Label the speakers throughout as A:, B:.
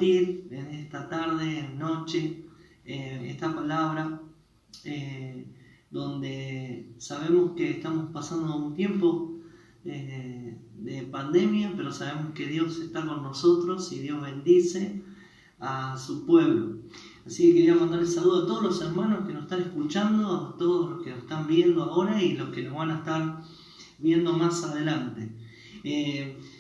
A: compartir en esta tarde, noche, esta palabra, donde sabemos que estamos pasando un tiempo de pandemia, pero sabemos que Dios está con nosotros y Dios bendice a su pueblo. Así que quería mandar el saludo a todos los hermanos que nos están escuchando, a todos los que nos están viendo ahora y los que nos van a estar viendo más adelante.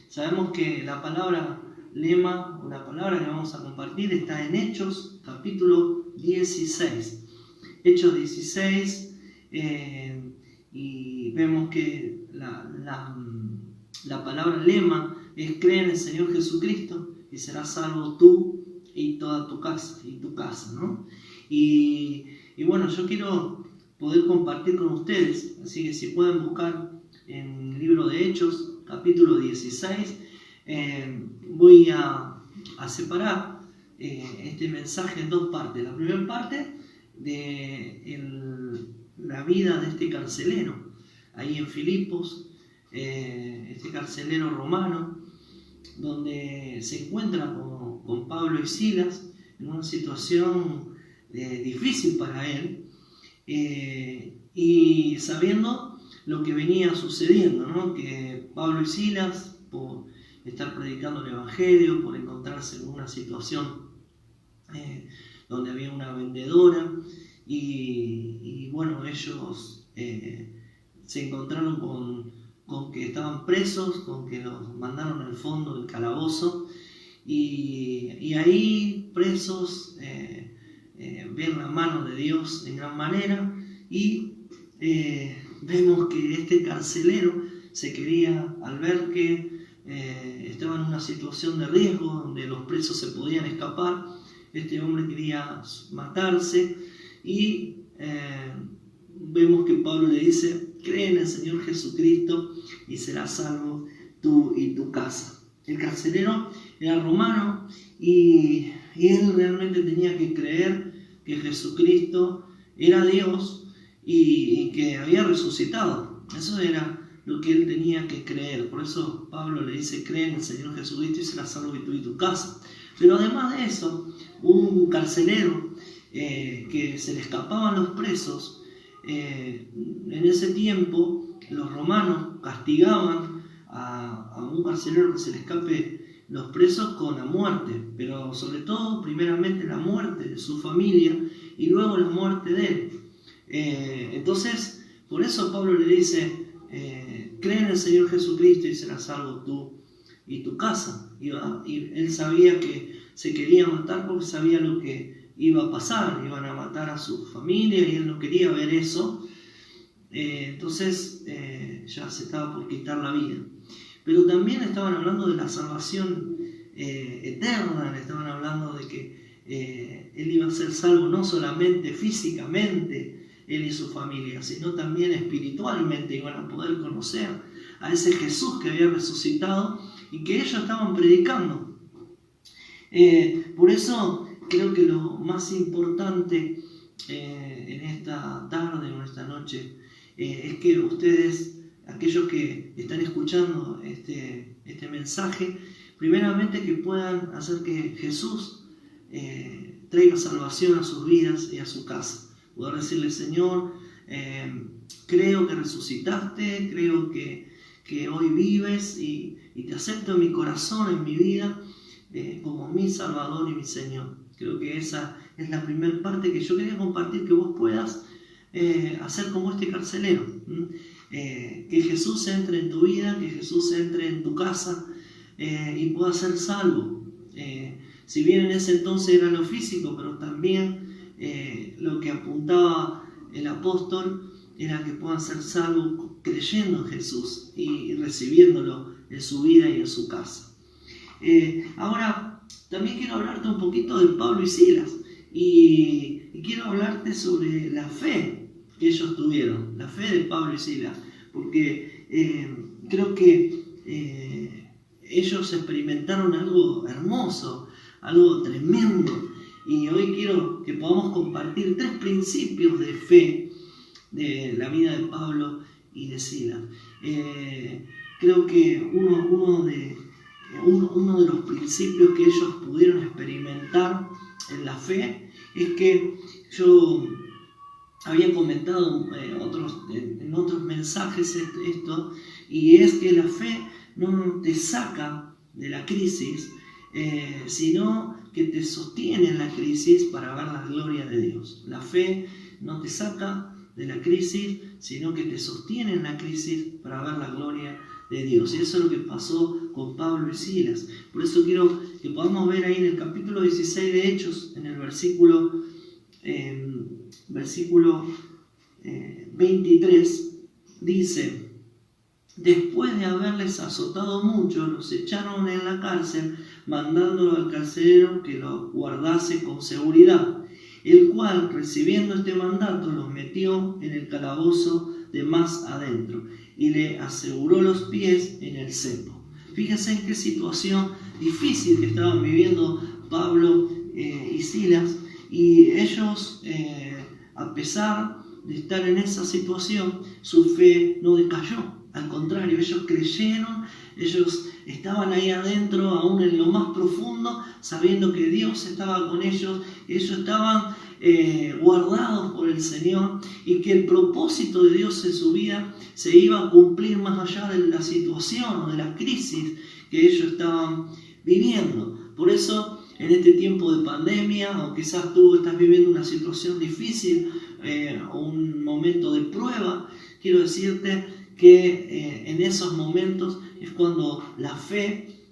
A: Sabemos que la palabra lema, la palabra que vamos a compartir, está en Hechos, capítulo 16. Hechos 16, y vemos que la palabra lema es: cree en el Señor Jesucristo y serás salvo tú y toda tu casa, ¿no? Y bueno, yo quiero poder compartir con ustedes, así que si pueden buscar en el libro de Hechos, capítulo 16, voy a separar este mensaje en dos partes. La primera parte de la vida de este carcelero, ahí en Filipos, este carcelero romano, donde se encuentra con Pablo y Silas en una situación difícil para él, y sabiendo lo que venía sucediendo, ¿no? Que Pablo y Silas, por estar predicando el Evangelio, por encontrarse en una situación donde había una vendedora, y bueno, ellos se encontraron con que estaban presos, con que los mandaron al fondo del calabozo, y ahí presos ven la mano de Dios en gran manera, y vemos que este carcelero se quería, al ver que estaba en una situación de riesgo donde los presos se podían escapar, este hombre quería matarse, y vemos que Pablo le dice: cree en el Señor Jesucristo y serás salvo tú y tu casa. El carcelero era romano y él realmente tenía que creer que Jesucristo era Dios y que había resucitado. Eso era lo que él tenía que creer. Por eso Pablo le dice: cree en el Señor Jesucristo y serás salvo tú y tu casa. Pero además de eso, un carcelero que se le escapaban los presos, en ese tiempo los romanos castigaban a un carcelero que se le escape los presos con la muerte, pero sobre todo, primeramente, la muerte de su familia y luego la muerte de él. Entonces, por eso Pablo le dice: cree en el Señor Jesucristo y serás salvo tú y tu casa. Y él sabía que se quería matar porque sabía lo que iba a pasar, iban a matar a su familia y él no quería ver eso. Entonces ya se estaba por quitar la vida. Pero también estaban hablando de la salvación eterna, le estaban hablando de que él iba a ser salvo no solamente físicamente, él y su familia, sino también espiritualmente. Iban a poder conocer a ese Jesús que había resucitado y que ellos estaban predicando. Por eso creo que lo más importante en esta tarde o en esta noche es que ustedes, aquellos que están escuchando este mensaje, primeramente que puedan hacer que Jesús traiga salvación a sus vidas y a su casa. Poder decirle: Señor, creo que resucitaste, creo que hoy vives y te acepto en mi corazón, en mi vida, como mi Salvador y mi Señor. Creo que esa es la primera parte que yo quería compartir, que vos puedas hacer como este carcelero. Que Jesús entre en tu vida, que Jesús entre en tu casa y pueda ser salvo. Si bien en ese entonces era lo físico, pero también lo que apuntaba el apóstol era que puedan ser salvos creyendo en Jesús y recibiéndolo en su vida y en su casa. Ahora, también quiero hablarte un poquito de Pablo y Silas y quiero hablarte sobre la fe que ellos tuvieron, la fe de Pablo y Silas, porque creo que ellos experimentaron algo hermoso, algo tremendo, y hoy quiero que podamos compartir 3 principios de fe de la vida de Pablo y de Silas. Creo que uno de los principios que ellos pudieron experimentar aumentar en la fe es que yo había comentado en otros mensajes esto, y es que la fe no te saca de la crisis, sino que te sostiene en la crisis para ver la gloria de Dios. La fe no te saca de la crisis, sino que te sostiene en la crisis para ver la gloria de Dios. Y eso es lo que pasó con Pablo y Silas. Por eso quiero que podamos ver ahí en el capítulo 16 de Hechos, en el versículo 23, dice: después de haberles azotado mucho, los echaron en la cárcel, mandándolo al carcelero que lo guardase con seguridad, el cual, recibiendo este mandato, los metió en el calabozo de más adentro y le aseguró los pies en el cepo. Fíjense en qué situación difícil que estaban viviendo Pablo y Silas, y ellos, a pesar de estar en esa situación, su fe no decayó. Al contrario, ellos creyeron, ellos estaban ahí adentro, aún en lo más profundo, sabiendo que Dios estaba con ellos estaban guardados por el Señor, y que el propósito de Dios en su vida se iba a cumplir más allá de la situación o de la crisis que ellos estaban viviendo. Por eso, en este tiempo de pandemia, o quizás tú estás viviendo una situación difícil, un momento de prueba, quiero decirte que en esos momentos es cuando la fe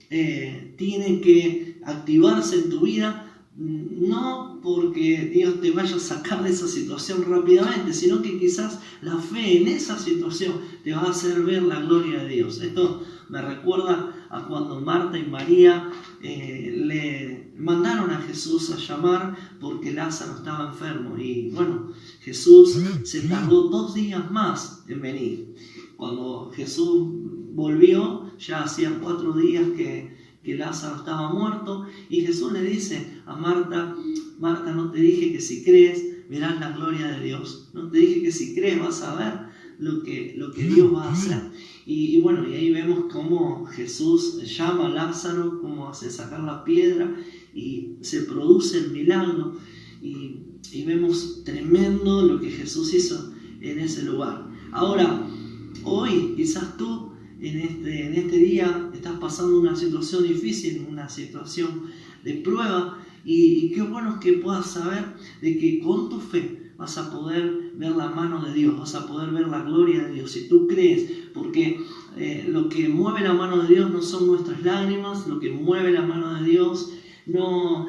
A: tiene que activarse en tu vida, no porque Dios te vaya a sacar de esa situación rápidamente, sino que quizás la fe en esa situación te va a hacer ver la gloria de Dios. Esto me recuerda a cuando Marta y María le mandaron a Jesús a llamar porque Lázaro estaba enfermo, y bueno, Jesús se tardó 2 días más en venir. Cuando Jesús volvió, ya hacía 4 días que Lázaro estaba muerto, y Jesús le dice a Marta: Marta, no te dije que si crees verás la gloria de Dios, no te dije que si crees vas a ver lo que Dios va a hacer. Y bueno, y ahí vemos cómo Jesús llama a Lázaro, cómo hace sacar la piedra y se produce el milagro, y vemos tremendo lo que Jesús hizo en ese lugar. Ahora, hoy quizás tú en este día estás pasando una situación difícil, una situación de prueba, y qué bueno es que puedas saber de que con tu fe vas a poder ver la mano de Dios, vas a poder ver la gloria de Dios, si tú crees, porque lo que mueve la mano de Dios no son nuestras lágrimas, lo que mueve la mano de Dios no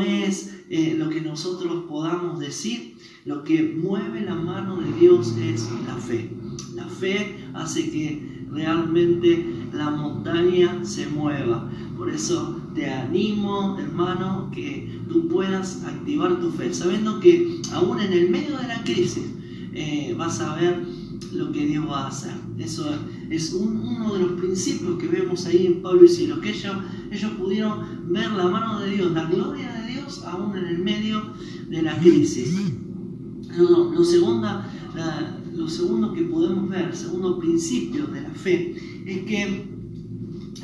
A: es lo que nosotros podamos decir. Lo que mueve la mano de Dios es la fe. La fe hace que realmente la montaña se mueva. Por eso te animo, hermano, que tú puedas activar tu fe, sabiendo que aún en el medio de la crisis vas a ver lo que Dios va a hacer. Eso es uno de los principios que vemos ahí en Pablo y Silas, que ellos pudieron ver la mano de Dios, la gloria de Dios, aún en el medio de la crisis. Lo segundo que podemos ver, el segundo principio de la fe, es que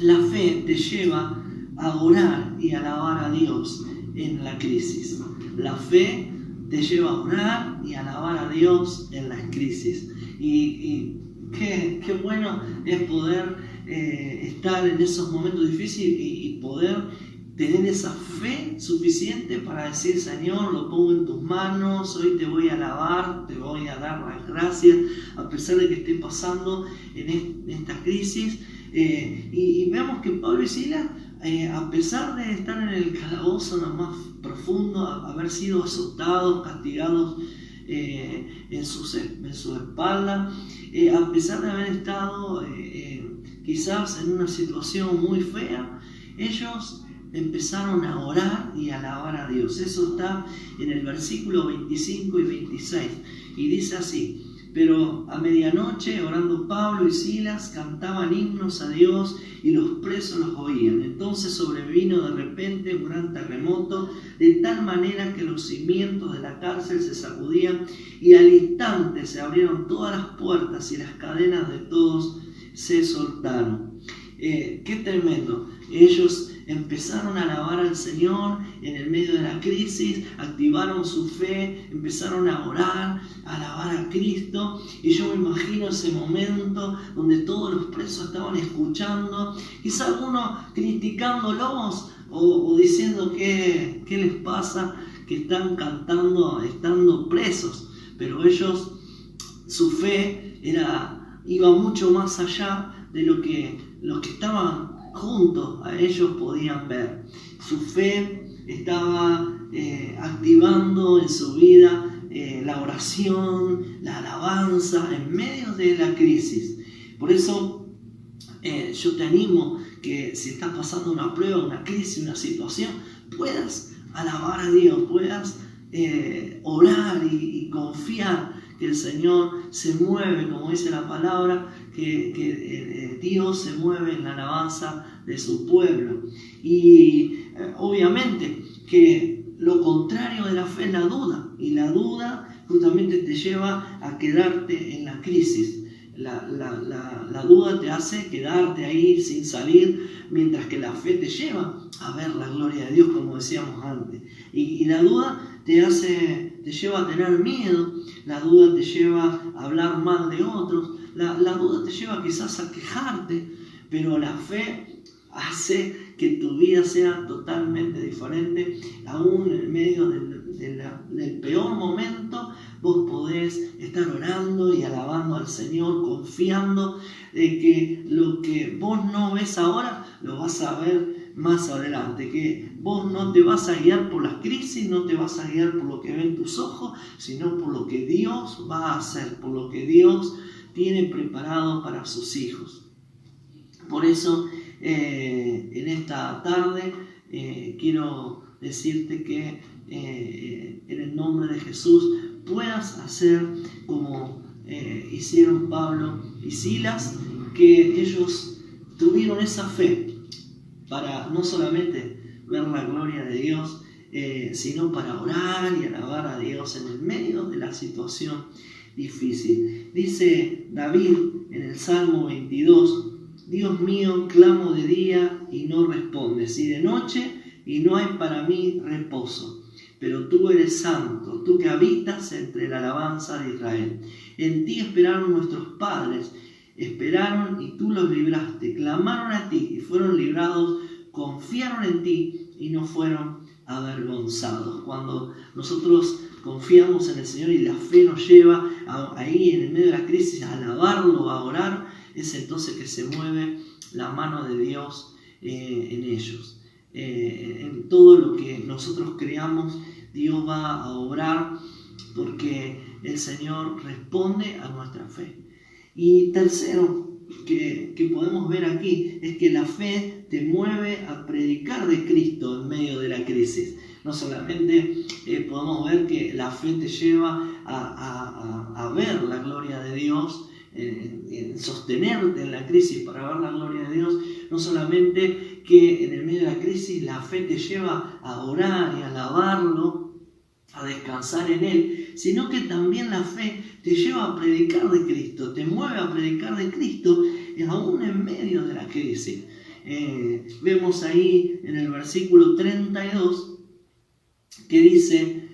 A: la fe te lleva a orar y alabar a Dios en la crisis. La fe te lleva a orar y alabar a Dios en las crisis. Y qué bueno es poder estar en esos momentos difíciles y poder tener esa fe suficiente para decir: Señor, lo pongo en tus manos, hoy te voy a alabar, te voy a dar las gracias, a pesar de que esté pasando en esta crisis. Y vemos que Pablo y Silas, a pesar de estar en el calabozo lo más profundo, haber sido azotados, castigados en su espalda, a pesar de haber estado quizás en una situación muy fea, ellos empezaron a orar y a alabar a Dios. Eso está en el versículo 25 y 26, y dice así: pero a medianoche, orando Pablo y Silas, cantaban himnos a Dios, y los presos los oían. Entonces sobrevino de repente un gran terremoto, de tal manera que los cimientos de la cárcel se sacudían, y al instante se abrieron todas las puertas y las cadenas de todos se soltaron. Qué tremendo. Ellos empezaron a alabar al Señor en el medio de la crisis, activaron su fe, empezaron a orar, a alabar a Cristo. Y yo me imagino ese momento donde todos los presos estaban escuchando, quizá algunos criticándolos o diciendo qué les pasa, que están cantando estando presos. Pero ellos, su fe iba mucho más allá de lo que los que estaban juntos a ellos podían ver. Su fe estaba activando en su vida la oración, la alabanza en medio de la crisis. Por eso yo te animo que si estás pasando una prueba, una crisis, una situación, puedas alabar a Dios, puedas orar y confiar que el Señor se mueve, como dice la palabra, que Dios se mueve en la alabanza de su pueblo. Y obviamente que lo contrario de la fe es la duda, y la duda justamente te lleva a quedarte en la crisis. La duda te hace quedarte ahí sin salir, mientras que la fe te lleva a ver la gloria de Dios, como decíamos antes. Y la duda te lleva a tener miedo, la duda te lleva a hablar mal de otros, la duda te lleva quizás a quejarte, pero la fe hace que tu vida sea totalmente diferente. Aún en medio del peor momento, vos podés estar orando y alabando al Señor, confiando de que lo que vos no ves ahora, lo vas a ver más adelante, que vos no te vas a guiar por las crisis, no te vas a guiar por lo que ven tus ojos, sino por lo que Dios va a hacer, por lo que Dios tiene preparado para sus hijos. Por eso, en esta tarde quiero decirte que en el nombre de Jesús puedas hacer como hicieron Pablo y Silas, que ellos tuvieron esa fe para no solamente ver la gloria de Dios, sino para orar y alabar a Dios en el medio de la situación difícil. Dice David en el Salmo 22, Dios mío, clamo de día y no respondes, y de noche y no hay para mí reposo. Pero tú eres santo, tú que habitas entre la alabanza de Israel. En ti esperaron nuestros padres, esperaron y tú los libraste, clamaron a ti y fueron librados, confiaron en ti y no fueron avergonzados. Cuando nosotros confiamos en el Señor y la fe nos lleva ahí en el medio de la crisis a alabarlo, a orar, es entonces que se mueve la mano de Dios en ellos. En todo lo que nosotros creamos, Dios va a obrar, porque el Señor responde a nuestra fe. Y tercero, que podemos ver aquí, es que la fe te mueve a predicar de Cristo en medio de la crisis. No solamente podemos ver que la fe te lleva a ver la gloria de Dios, en sostenerte en la crisis para ver la gloria de Dios, no solamente que en el medio de la crisis la fe te lleva a orar y a alabarlo, a descansar en Él, sino que también la fe te lleva a predicar de Cristo, te mueve a predicar de Cristo aún en medio de la crisis. Vemos ahí en el versículo 32 que dice,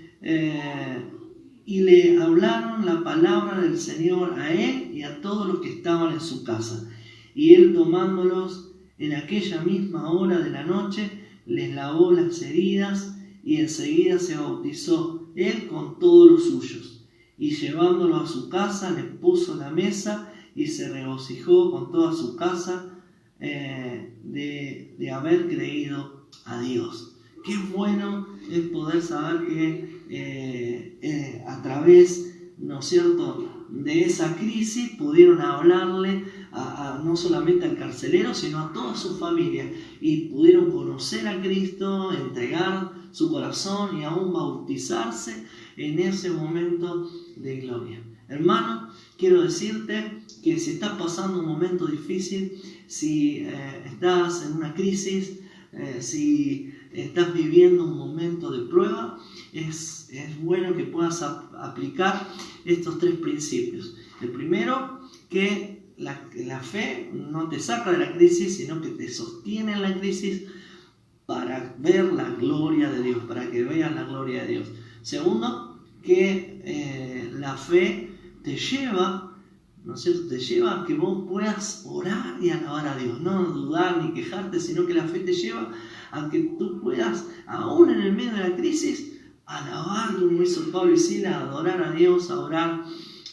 A: y le hablaron la palabra del Señor a él y a todos los que estaban en su casa. Y él, tomándolos en aquella misma hora de la noche, les lavó las heridas y enseguida se bautizó él con todos los suyos. Y llevándolo a su casa, les puso la mesa y se regocijó con toda su casa de haber creído a Dios. Qué bueno es poder saber que a través, ¿no es cierto?, de esa crisis pudieron hablarle no solamente al carcelero, sino a toda su familia, y pudieron conocer a Cristo, entregar su corazón y aún bautizarse en ese momento de gloria. Hermano, quiero decirte que si estás pasando un momento difícil, si estás en una crisis, si estás viviendo un momento de prueba, es bueno que puedas aplicar estos 3 principios. El primero, que la fe no te saca de la crisis, sino que te sostiene en la crisis. para ver la gloria de Dios, para que veas la gloria de Dios. Segundo, que la fe te lleva, ¿no es cierto? Te lleva a que vos puedas orar y alabar a Dios, no dudar ni quejarte, sino que la fe te lleva a que tú puedas, aún en el medio de la crisis, alabar, como hizo Pablo y Silas, adorar a Dios, a orar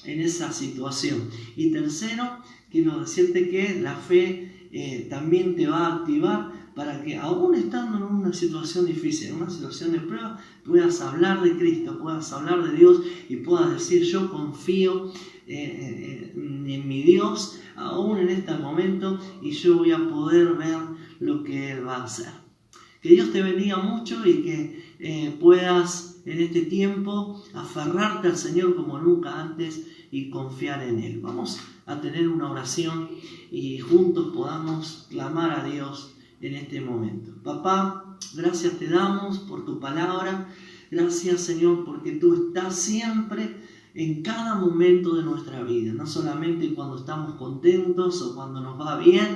A: en esa situación. Y tercero, quiero decirte que la fe también te va a activar para que, aún estando en una situación difícil, en una situación de prueba, puedas hablar de Cristo, puedas hablar de Dios y puedas decir: yo confío en mi Dios aún en este momento, y yo voy a poder ver lo que Él va a hacer. Que Dios te bendiga mucho y que puedas en este tiempo aferrarte al Señor como nunca antes y confiar en Él. Vamos a tener una oración y juntos podamos clamar a Dios en este momento. Papá, gracias te damos por tu palabra. Gracias, Señor, porque tú estás siempre en cada momento de nuestra vida, no solamente cuando estamos contentos o cuando nos va bien,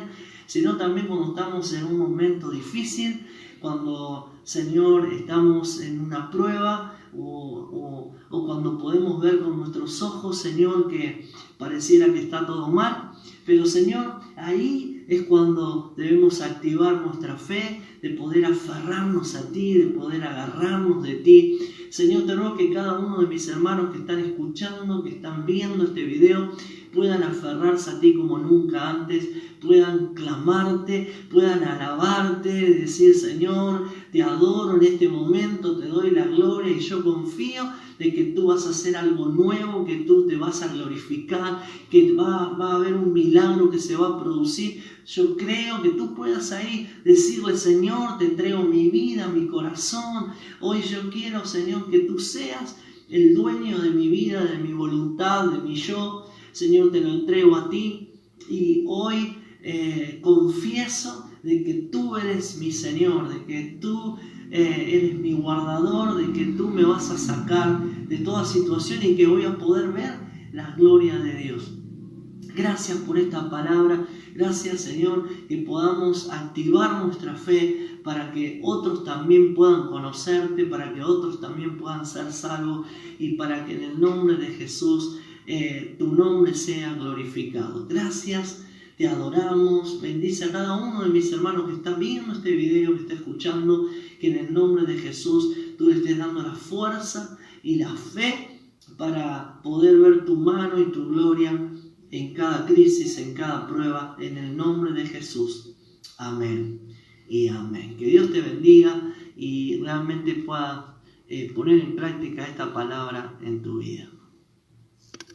A: sino también cuando estamos en un momento difícil, cuando, Señor, estamos en una prueba o cuando podemos ver con nuestros ojos, Señor, que pareciera que está todo mal. Pero, Señor, ahí es cuando debemos activar nuestra fe, de poder aferrarnos a ti, de poder agarrarnos de ti. Señor, te ruego que cada uno de mis hermanos que están escuchando, que están viendo este video, puedan aferrarse a ti como nunca antes, puedan clamarte, puedan alabarte, decir: Señor, te adoro en este momento, te doy la gloria y yo confío de que tú vas a hacer algo nuevo, que tú te vas a glorificar, que va a haber un milagro que se va a producir. Yo creo que tú puedas ahí decirle: Señor, te entrego mi vida, mi corazón. Hoy yo quiero, Señor, que tú seas el dueño de mi vida, de mi voluntad, de mi yo. Señor, te lo entrego a ti y hoy confieso de que tú eres mi Señor, de que tú eres mi guardador, de que tú me vas a sacar de toda situación y que voy a poder ver la gloria de Dios. Gracias por esta palabra. Gracias, Señor, que podamos activar nuestra fe para que otros también puedan conocerte, para que otros también puedan ser salvos y para que en el nombre de Jesús tu nombre sea glorificado. Gracias, te adoramos. Bendice a cada uno de mis hermanos que está viendo este video, que está escuchando, que en el nombre de Jesús tú le estés dando la fuerza y la fe para poder ver tu mano y tu gloria en cada crisis, en cada prueba, en el nombre de Jesús. Amén y amén. Que Dios te bendiga y realmente pueda poner en práctica esta palabra en tu vida.